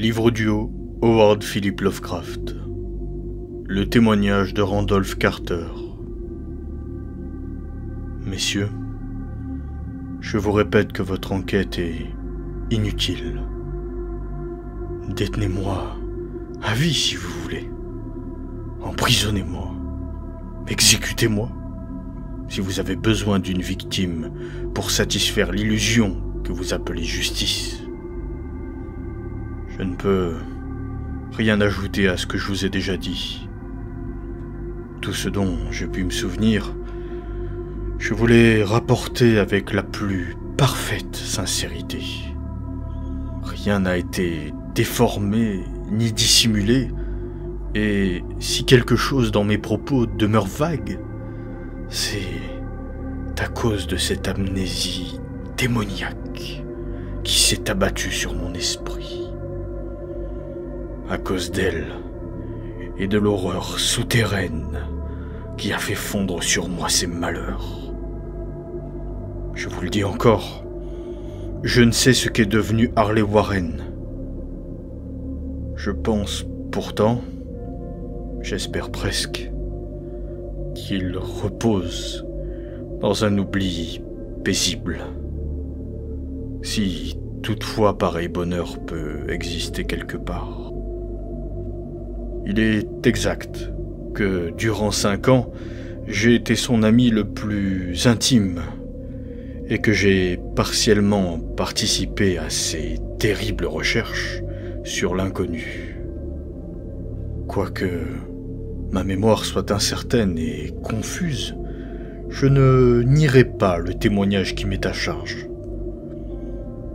Livre duo, Howard Philip Lovecraft. Le témoignage de Randolph Carter. Messieurs, je vous répète que votre enquête est inutile. Détenez-moi à vie si vous voulez. Emprisonnez-moi. Exécutez-moi. Si vous avez besoin d'une victime pour satisfaire l'illusion que vous appelez justice. Je ne peux rien ajouter à ce que je vous ai déjà dit. Tout ce dont j'ai pu me souvenir, je vous l'ai rapporté avec la plus parfaite sincérité. Rien n'a été déformé ni dissimulé, et si quelque chose dans mes propos demeure vague, c'est à cause de cette amnésie démoniaque qui s'est abattue sur mon esprit. À cause d'elle et de l'horreur souterraine qui a fait fondre sur moi ces malheurs. Je vous le dis encore, je ne sais ce qu'est devenu Harley Warren. Je pense pourtant, j'espère presque, qu'il repose dans un oubli paisible. Si toutefois pareil bonheur peut exister quelque part. Il est exact que durant 5 ans, j'ai été son ami le plus intime et que j'ai partiellement participé à ses terribles recherches sur l'inconnu. Quoique ma mémoire soit incertaine et confuse, je ne nierai pas le témoignage qui m'est à charge.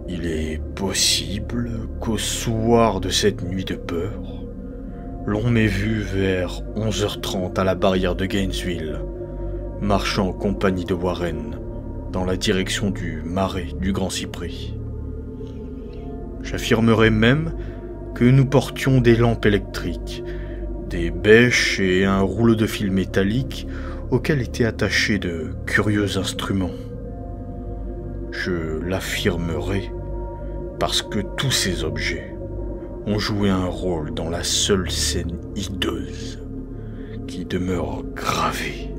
Il est possible qu'au soir de cette nuit de peur, l'on m'ait vu vers 11h30 à la barrière de Gainesville, marchant en compagnie de Warren, dans la direction du marais du Grand Cyprès. J'affirmerai même que nous portions des lampes électriques, des bêches et un rouleau de fil métallique auquel étaient attachés de curieux instruments. Je l'affirmerai parce que tous ces objets ont joué un rôle dans la seule scène hideuse qui demeure gravée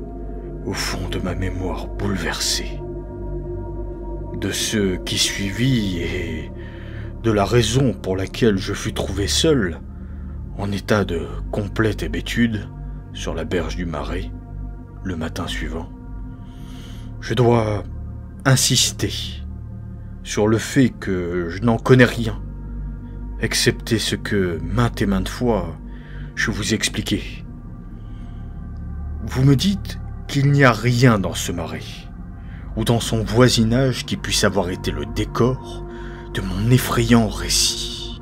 au fond de ma mémoire bouleversée. De ce qui suivit et de la raison pour laquelle je fus trouvé seul, en état de complète hébétude, sur la berge du marais, le matin suivant, je dois insister sur le fait que je n'en connais rien, excepté ce que maintes et maintes fois je vous ai expliqué. Vous me dites qu'il n'y a rien dans ce marais, ou dans son voisinage qui puisse avoir été le décor de mon effrayant récit.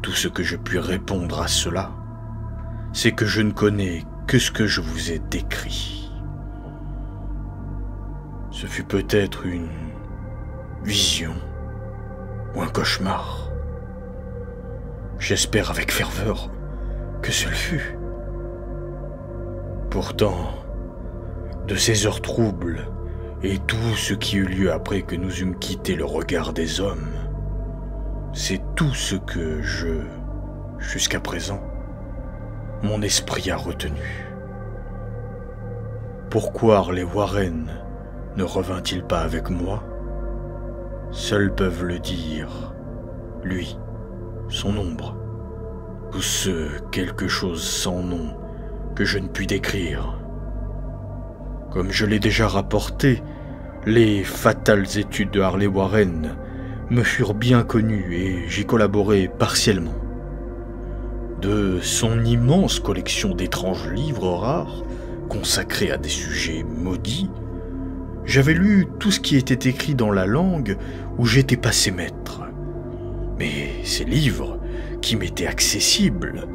Tout ce que je puis répondre à cela, c'est que je ne connais que ce que je vous ai décrit. Ce fut peut-être une vision ou un cauchemar. J'espère avec ferveur que ce le fut. Pourtant, de ces heures troubles et tout ce qui eut lieu après que nous eûmes quitté le regard des hommes, c'est tout ce que jusqu'à présent, mon esprit a retenu. Pourquoi Harley Warren ne revint-il pas avec moi? Seuls peuvent le dire, lui, son ombre, ou ce quelque chose sans nom que je ne puis décrire. Comme je l'ai déjà rapporté, les fatales études de Harley Warren me furent bien connues et j'y collaborai partiellement. De son immense collection d'étranges livres rares, consacrés à des sujets maudits, j'avais lu tout ce qui était écrit dans la langue où j'étais passé maître. Mais ces livres, qui m'étaient accessibles,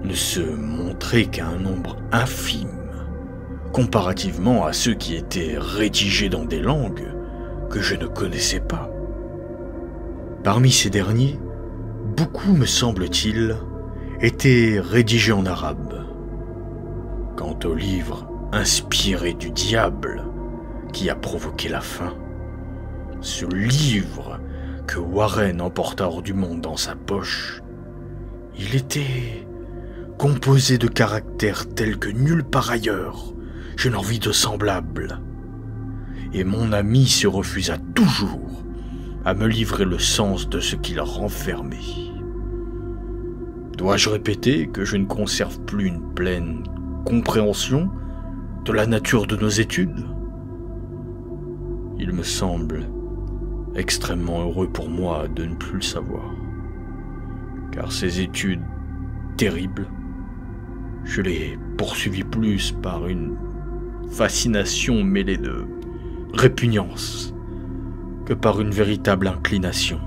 ne se montraient qu'à un nombre infime, comparativement à ceux qui étaient rédigés dans des langues que je ne connaissais pas. Parmi ces derniers, beaucoup, me semble-t-il, étaient rédigés en arabe. Quant aux livres inspirés du diable qui a provoqué la faim, ce livre que Warren emporta hors du monde dans sa poche, il était composé de caractères tels que nulle part ailleurs je n'en vis de semblables. Et mon ami se refusa toujours à me livrer le sens de ce qu'il renfermait. Dois-je répéter que je ne conserve plus une pleine compréhension de la nature de nos études? Il me semble extrêmement heureux pour moi de ne plus le savoir, car ces études terribles, je les poursuivis plus par une fascination mêlée de répugnance que par une véritable inclination.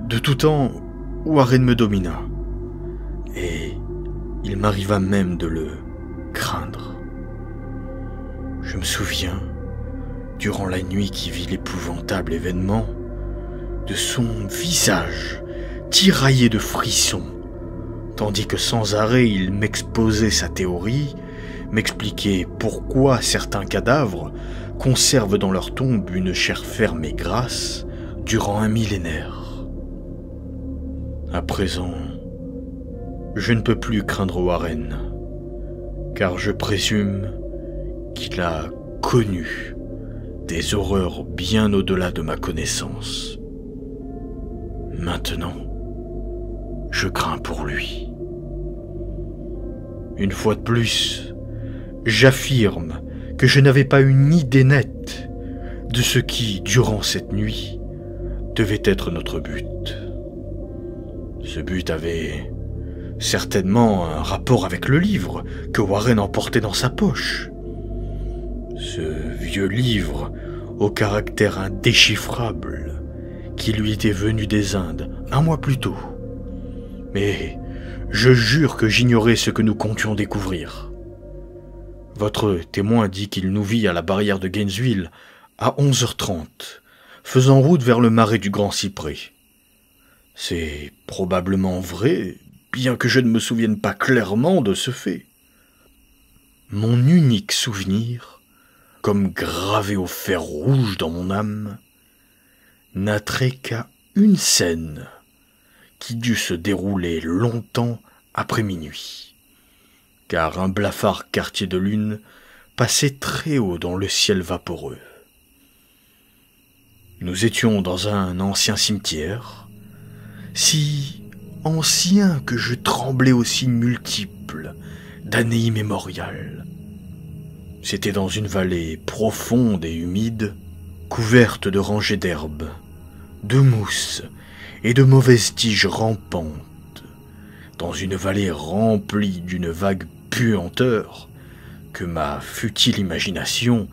De tout temps, Warren me domina, et il m'arriva même de le craindre. Je me souviens, durant la nuit qui vit l'épouvantable événement, de son visage tiraillé de frissons, tandis que sans arrêt il m'exposait sa théorie, m'expliquait pourquoi certains cadavres conservent dans leur tombe une chair ferme et grasse durant un millénaire. À présent, je ne peux plus craindre Warren, car je présume qu'il a connu des horreurs bien au-delà de ma connaissance. Maintenant, je crains pour lui. Une fois de plus, j'affirme que je n'avais pas une idée nette de ce qui, durant cette nuit, devait être notre but. Ce but avait certainement un rapport avec le livre que Warren emportait dans sa poche. Ce vieux livre au caractère indéchiffrable qui lui était venu des Indes un mois plus tôt. Mais je jure que j'ignorais ce que nous comptions découvrir. Votre témoin dit qu'il nous vit à la barrière de Gainesville à 11h30, faisant route vers le marais du Grand Cyprès. C'est probablement vrai, bien que je ne me souvienne pas clairement de ce fait. Mon unique souvenir, comme gravé au fer rouge dans mon âme, n'a trait qu'à une scène qui dut se dérouler longtemps après minuit, car un blafard quartier de lune passait très haut dans le ciel vaporeux. Nous étions dans un ancien cimetière, si ancien que je tremblais aux signes multiples d'années immémoriales. C'était dans une vallée profonde et humide, couverte de rangées d'herbes, de mousses et de mauvaises tiges rampantes, dans une vallée remplie d'une vague puanteur que ma futile imagination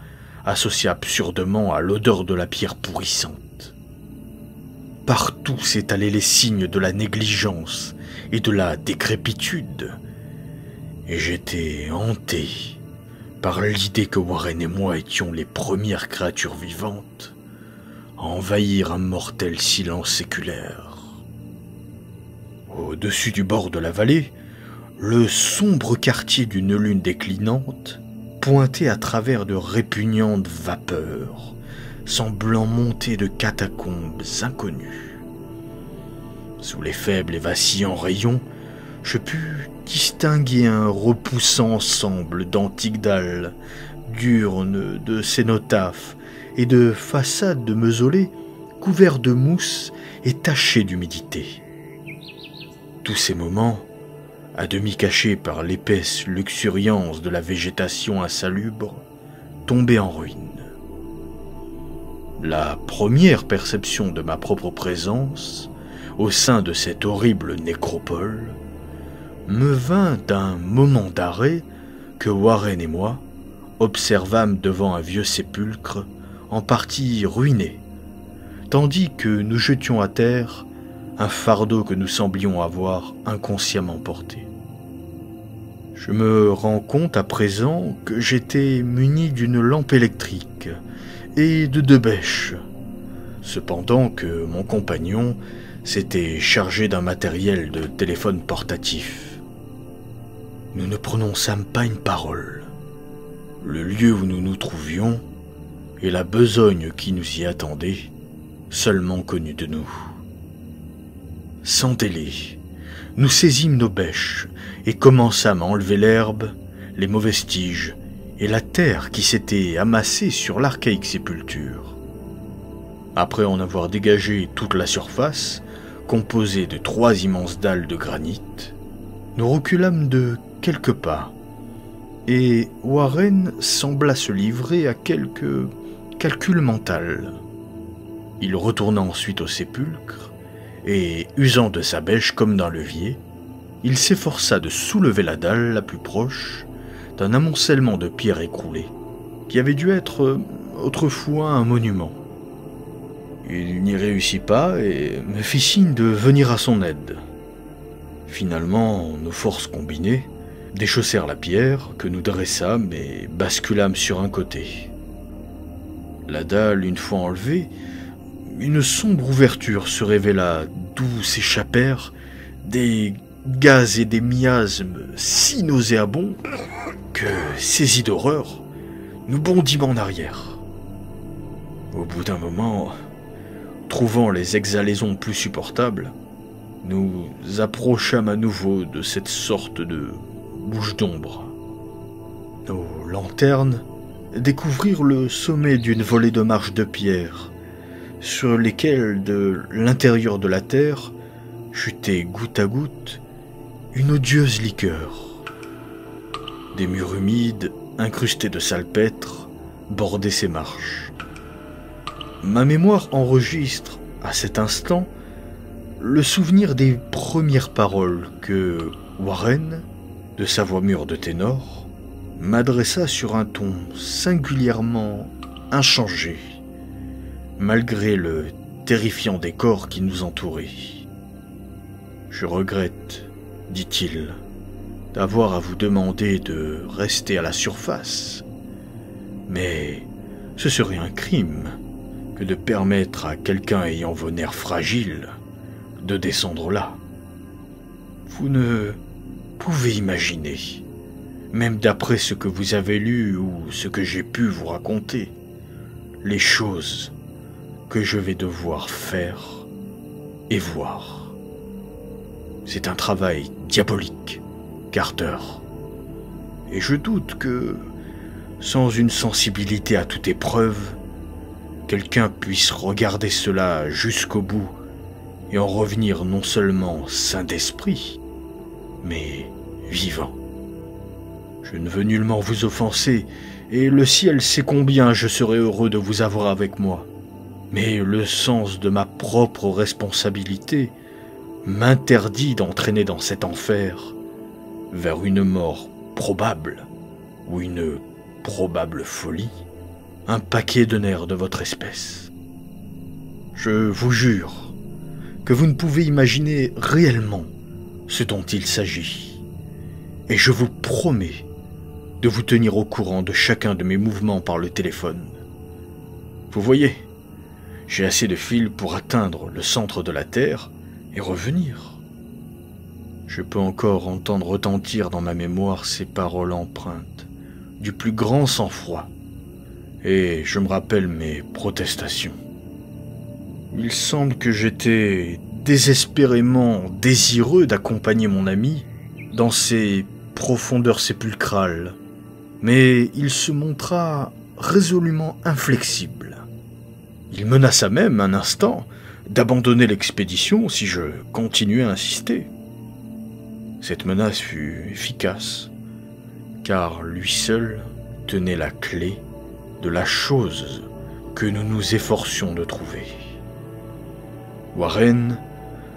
associa absurdement à l'odeur de la pierre pourrissante. Partout s'étalaient les signes de la négligence et de la décrépitude, et j'étais hanté par l'idée que Warren et moi étions les premières créatures vivantes à envahir un mortel silence séculaire. Au-dessus du bord de la vallée, le sombre quartier d'une lune déclinante pointait à travers de répugnantes vapeurs, semblant monter de catacombes inconnues. Sous les faibles et vacillants rayons, je pus distinguer un repoussant ensemble d'antiques dalles, d'urnes, de cénotaphes et de façades de mausolées couverts de mousse et tachés d'humidité. Tous ces moments, à demi cachés par l'épaisse luxuriance de la végétation insalubre, tombaient en ruine. La première perception de ma propre présence au sein de cette horrible nécropole me vint d'un moment d'arrêt que Warren et moi observâmes devant un vieux sépulcre en partie ruiné, tandis que nous jetions à terre un fardeau que nous semblions avoir inconsciemment porté. Je me rends compte à présent que j'étais muni d'une lampe électrique et de 2 bêches, cependant que mon compagnon s'était chargé d'un matériel de téléphone portatif. Nous ne prononçâmes pas une parole. Le lieu où nous nous trouvions et la besogne qui nous y attendait seulement connu de nous. Sans délai, nous saisîmes nos bêches et commençâmes à enlever l'herbe, les mauvaises tiges et la terre qui s'était amassée sur l'archaïque sépulture. Après en avoir dégagé toute la surface, composée de 3 immenses dalles de granit, nous reculâmes de quelques pas, et Warren sembla se livrer à quelque calcul mental. Il retourna ensuite au sépulcre, et, usant de sa bêche comme d'un levier, il s'efforça de soulever la dalle la plus proche d'un amoncellement de pierres écroulées, qui avait dû être autrefois un monument. Il n'y réussit pas et me fit signe de venir à son aide. Finalement, nos forces combinées déchaussèrent la pierre que nous dressâmes et basculâmes sur un côté. La dalle, une fois enlevée, une sombre ouverture se révéla d'où s'échappèrent des gaz et des miasmes si nauséabonds que, saisis d'horreur, nous bondîmes en arrière. Au bout d'un moment, trouvant les exhalaisons plus supportables, nous approchâmes à nouveau de cette sorte de bouche d'ombre. Nos lanternes découvrirent le sommet d'une volée de marches de pierre, sur lesquelles, de l'intérieur de la terre, chutait goutte à goutte une odieuse liqueur. Des murs humides, incrustés de salpêtre, bordaient ces marches. Ma mémoire enregistre, à cet instant, le souvenir des premières paroles que Warren, de sa voix mûre de ténor, m'adressa sur un ton singulièrement inchangé, malgré le terrifiant décor qui nous entourait. « Je regrette, dit-il, d'avoir à vous demander de rester à la surface, mais ce serait un crime que de permettre à quelqu'un ayant vos nerfs fragiles de descendre là. Vous ne pouvez imaginer, même d'après ce que vous avez lu ou ce que j'ai pu vous raconter, les choses que je vais devoir faire et voir. C'est un travail diabolique, Carter, et je doute que, sans une sensibilité à toute épreuve, quelqu'un puisse regarder cela jusqu'au bout et en revenir non seulement sain d'esprit, mais vivant. Je ne veux nullement vous offenser, et le ciel sait combien je serai heureux de vous avoir avec moi. Mais le sens de ma propre responsabilité m'interdit d'entraîner dans cet enfer vers une mort probable ou une probable folie un paquet de nerfs de votre espèce. Je vous jure que vous ne pouvez imaginer réellement ce dont il s'agit, et je vous promets de vous tenir au courant de chacun de mes mouvements par le téléphone. Vous voyez, j'ai assez de fil pour atteindre le centre de la Terre et revenir. Je peux encore entendre retentir dans ma mémoire ces paroles empreintes du plus grand sang-froid, et je me rappelle mes protestations. Il semble que j'étais désespérément désireux d'accompagner mon ami dans ces profondeurs sépulcrales, mais il se montra résolument inflexible. Il menaça même un instant d'abandonner l'expédition si je continuais à insister. Cette menace fut efficace, car lui seul tenait la clé de la chose que nous nous efforcions de trouver. Warren,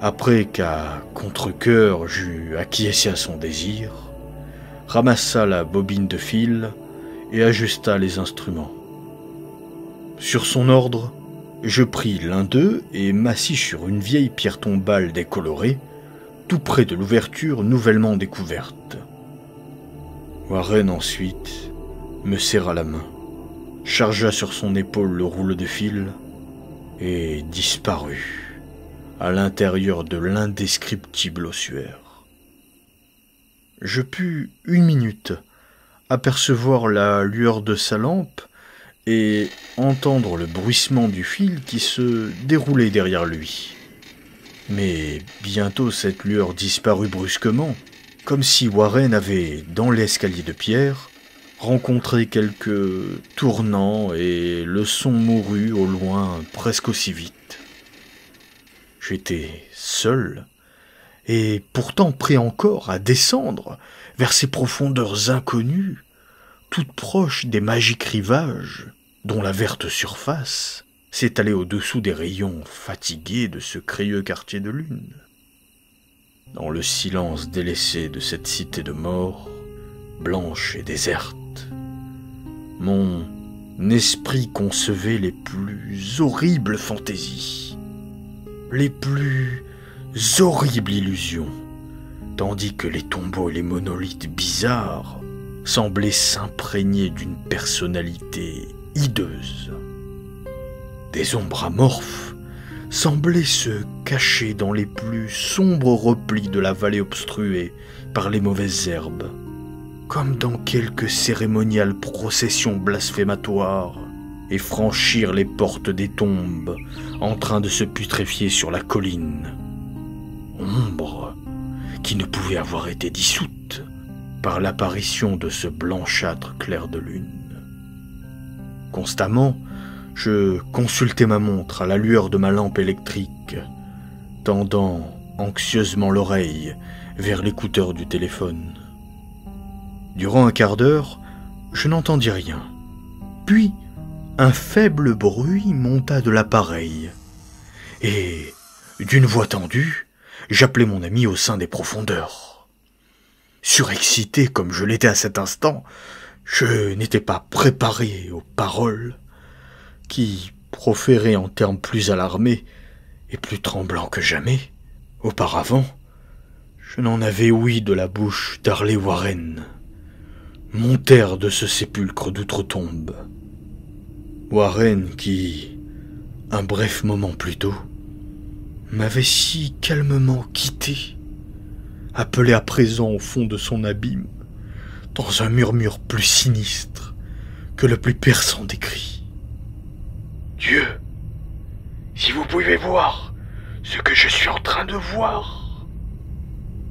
après qu'à contre-cœur j'eus acquiescé à son désir, ramassa la bobine de fil et ajusta les instruments. Sur son ordre, je pris l'un d'eux et m'assis sur une vieille pierre tombale décolorée, tout près de l'ouverture nouvellement découverte. Warren ensuite me serra la main, chargea sur son épaule le rouleau de fil et disparut à l'intérieur de l'indescriptible ossuaire. Je pus 1 minute apercevoir la lueur de sa lampe et entendre le bruissement du fil qui se déroulait derrière lui. Mais bientôt cette lueur disparut brusquement, comme si Warren avait, dans l'escalier de pierre, rencontré quelques tournants et le son mourut au loin presque aussi vite. J'étais seul, et pourtant prêt encore à descendre vers ces profondeurs inconnues, toutes proches des magiques rivages, dont la verte surface s'étalait au-dessous des rayons fatigués de ce crayeux quartier de lune. Dans le silence délaissé de cette cité de mort, blanche et déserte, mon esprit concevait les plus horribles fantaisies, les plus horribles illusions, tandis que les tombeaux et les monolithes bizarres semblaient s'imprégner d'une personnalité hideuse. Des ombres amorphes semblaient se cacher dans les plus sombres replis de la vallée obstruée par les mauvaises herbes, comme dans quelque cérémoniale procession blasphématoire, et franchir les portes des tombes en train de se putréfier sur la colline. Ombre qui ne pouvait avoir été dissoute par l'apparition de ce blanchâtre clair de lune. Constamment, je consultais ma montre à la lueur de ma lampe électrique, tendant anxieusement l'oreille vers l'écouteur du téléphone. Durant un quart d'heure, je n'entendis rien. Puis, un faible bruit monta de l'appareil, et, d'une voix tendue, j'appelai mon ami au sein des profondeurs. Surexcité comme je l'étais à cet instant, je n'étais pas préparé aux paroles qui, proférées en termes plus alarmés et plus tremblants que jamais, auparavant, je n'en avais ouï de la bouche d'Harley Warren, montèrent de ce sépulcre d'outre-tombe. Warren qui, un bref moment plus tôt, m'avait si calmement quitté, appelé à présent au fond de son abîme, dans un murmure plus sinistre que le plus perçant des cris. « Dieu, si vous pouvez voir ce que je suis en train de voir !»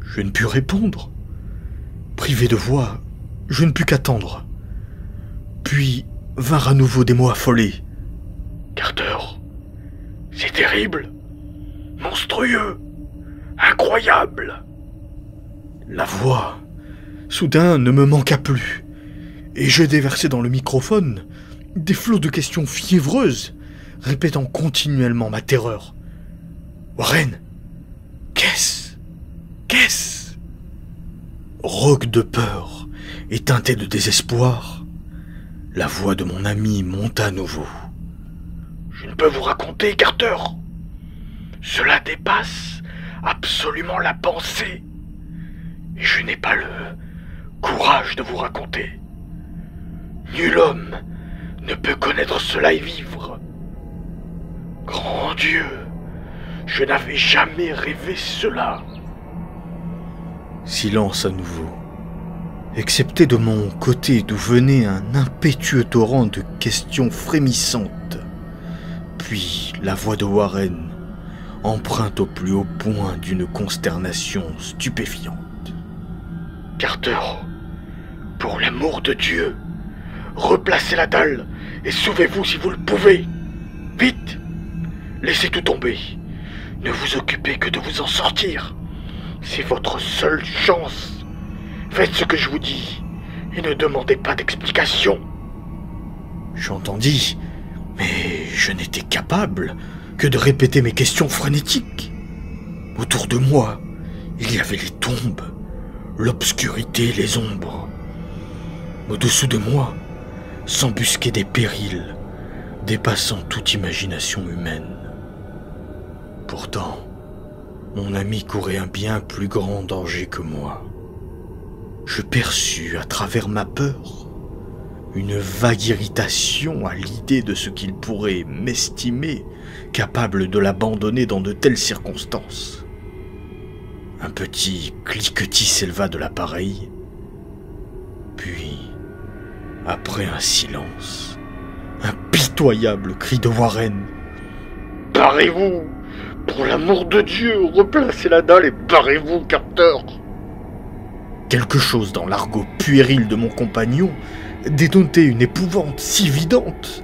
Je ne pus répondre. Privé de voix, je ne pus qu'attendre. Puis vinrent à nouveau des mots affolés. « Carter, c'est terrible, monstrueux, incroyable !» La voix, soudain, ne me manqua plus, et je déversai dans le microphone des flots de questions fiévreuses, répétant continuellement ma terreur. « Warren, qu'est-ce ? Qu'est-ce » Rauque de peur et teintée de désespoir, la voix de mon ami monta à nouveau. « Je ne peux vous raconter, Carter. Cela dépasse absolument la pensée. Et je n'ai pas le courage de vous raconter. Nul homme ne peut connaître cela et vivre. Grand Dieu, je n'avais jamais rêvé cela. » Silence à nouveau, excepté de mon côté d'où venait un impétueux torrent de questions frémissantes. Puis la voix de Warren, empreinte au plus haut point d'une consternation stupéfiante. « Carter, pour l'amour de Dieu, replacez la dalle et sauvez-vous si vous le pouvez. Vite, laissez tout tomber. Ne vous occupez que de vous en sortir. C'est votre seule chance. Faites ce que je vous dis et ne demandez pas d'explication. » J'entendis, mais je n'étais capable que de répéter mes questions frénétiques. Autour de moi, il y avait les tombes, l'obscurité, les ombres. Au-dessous de moi, s'embusquaient des périls, dépassant toute imagination humaine. Pourtant, mon ami courait un bien plus grand danger que moi. Je perçus à travers ma peur une vague irritation à l'idée de ce qu'il pourrait m'estimer capable de l'abandonner dans de telles circonstances. Un petit cliquetis s'éleva de l'appareil, puis, après un silence, impitoyable cri de Warren. Barrez-vous! Pour l'amour de Dieu, replacez la dalle et barrez-vous, Carter! Quelque chose dans l'argot puéril de mon compagnon dénotait une épouvante si évidente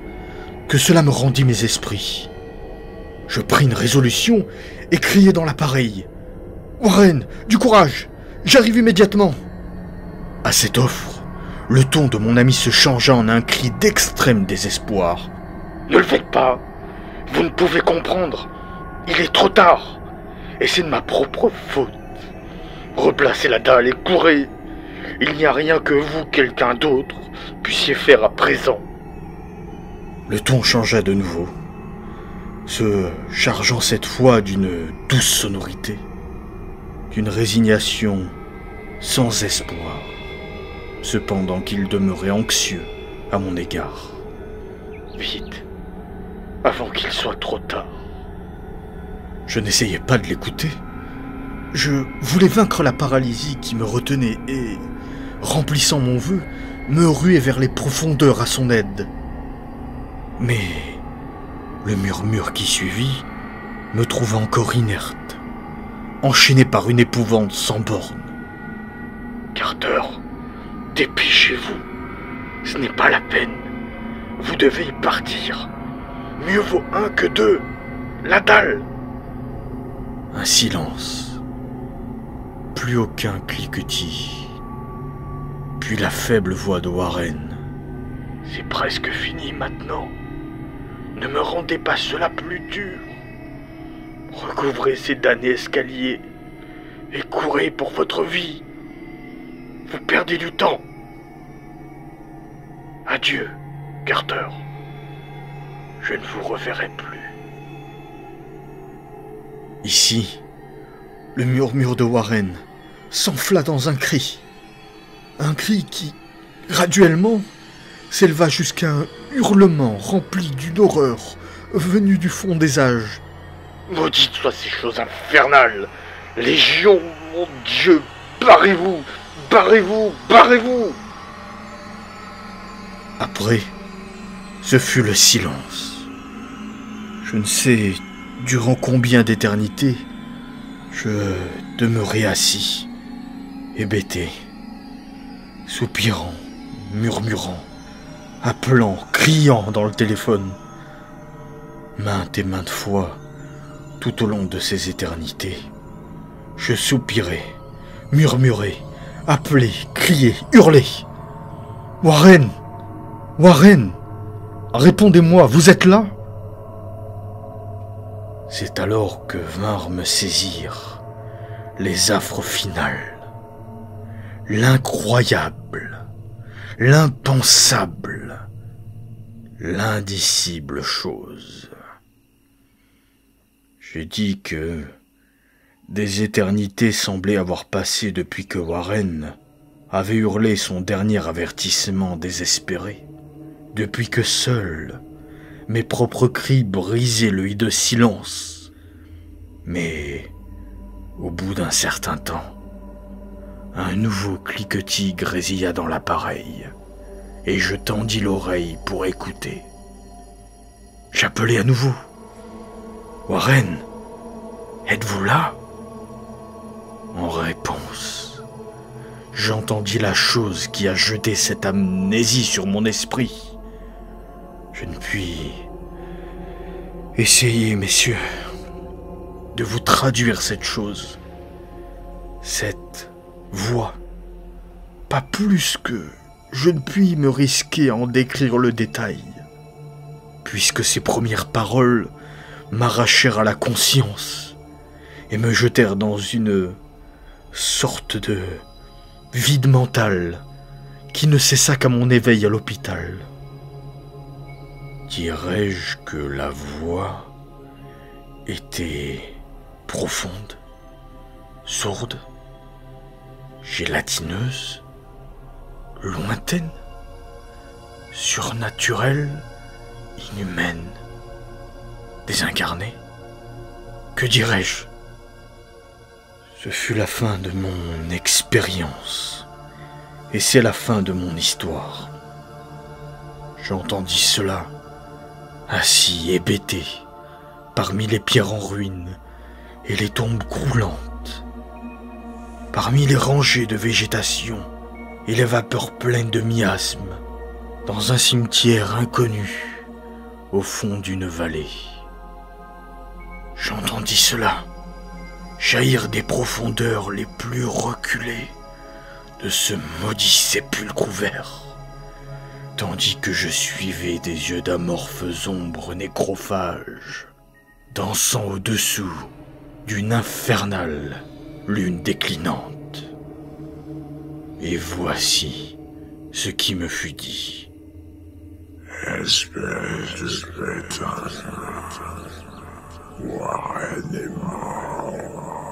que cela me rendit mes esprits. Je pris une résolution et criai dans l'appareil. « Warren, du courage! J'arrive immédiatement !» À cette offre, le ton de mon ami se changea en un cri d'extrême désespoir. « Ne le faites pas! Vous ne pouvez comprendre! Il est trop tard! Et c'est de ma propre faute! Replacez la dalle et courez! Il n'y a rien que vous, quelqu'un d'autre, puissiez faire à présent! » Le ton changea de nouveau, se chargeant cette fois d'une douce sonorité, d'une résignation sans espoir, cependant qu'il demeurait anxieux à mon égard. « Vite, avant qu'il soit trop tard. » Je n'essayais pas de l'écouter. Je voulais vaincre la paralysie qui me retenait et, remplissant mon vœu, me ruer vers les profondeurs à son aide. Mais le murmure qui suivit me trouva encore inerte, enchaîné par une épouvante sans borne. « Carter, dépêchez-vous. Ce n'est pas la peine. Vous devez y partir. Mieux vaut un que deux. La dalle !» Un silence. Plus aucun cliquetis. Puis la faible voix de Warren. « C'est presque fini maintenant. Ne me rendez pas cela plus dur. Recouvrez ces damnés escaliers et courez pour votre vie. Vous perdez du temps. Adieu, Carter. Je ne vous reverrai plus. » Ici, le murmure de Warren s'enfla dans un cri. Un cri qui, graduellement, s'éleva jusqu'à un hurlement rempli d'une horreur venue du fond des âges. « Maudites soient ces choses infernales! Légion, mon Dieu! Barrez-vous! Barrez-vous! Barrez-vous !» Après, ce fut le silence. Je ne sais durant combien d'éternités je demeurai assis, hébété, soupirant, murmurant, appelant, criant dans le téléphone. Maintes et maintes fois, tout au long de ces éternités, je soupirais, murmurais, appelais, criais, hurlais. « Warren! Warren! Répondez-moi, vous êtes là ?» C'est alors que vinrent me saisir les affres finales, l'incroyable, l'impensable, l'indicible chose. Je dis que des éternités semblaient avoir passé depuis que Warren avait hurlé son dernier avertissement désespéré, depuis que seul mes propres cris brisaient le hideux silence. Mais, au bout d'un certain temps, un nouveau cliquetis grésilla dans l'appareil, et je tendis l'oreille pour écouter. J'appelai à nouveau. « Warren, êtes-vous là ?» En réponse, j'entendis la chose qui a jeté cette amnésie sur mon esprit. Je ne puis essayer, messieurs, de vous traduire cette chose, cette voix, pas plus que je ne puis me risquer à en décrire le détail, puisque ces premières paroles m'arrachèrent à la conscience et me jetèrent dans une sorte de vide mental qui ne cessa qu'à mon éveil à l'hôpital. Dirais-je que la voix était profonde, sourde, gélatineuse, lointaine, surnaturelle, inhumaine, désincarnée? Que dirais-je? Ce fut la fin de mon expérience, et c'est la fin de mon histoire. J'entendis cela assis hébété, parmi les pierres en ruine et les tombes croulantes, parmi les rangées de végétation et les vapeurs pleines de miasmes, dans un cimetière inconnu, au fond d'une vallée. J'entendis cela jaillir des profondeurs les plus reculées de ce maudit sépulcre ouvert, tandis que je suivais des yeux d'amorphes ombres nécrophages, dansant au-dessous d'une infernale lune déclinante. Et voici ce qui me fut dit. Espèce de crétin, Warren est mort.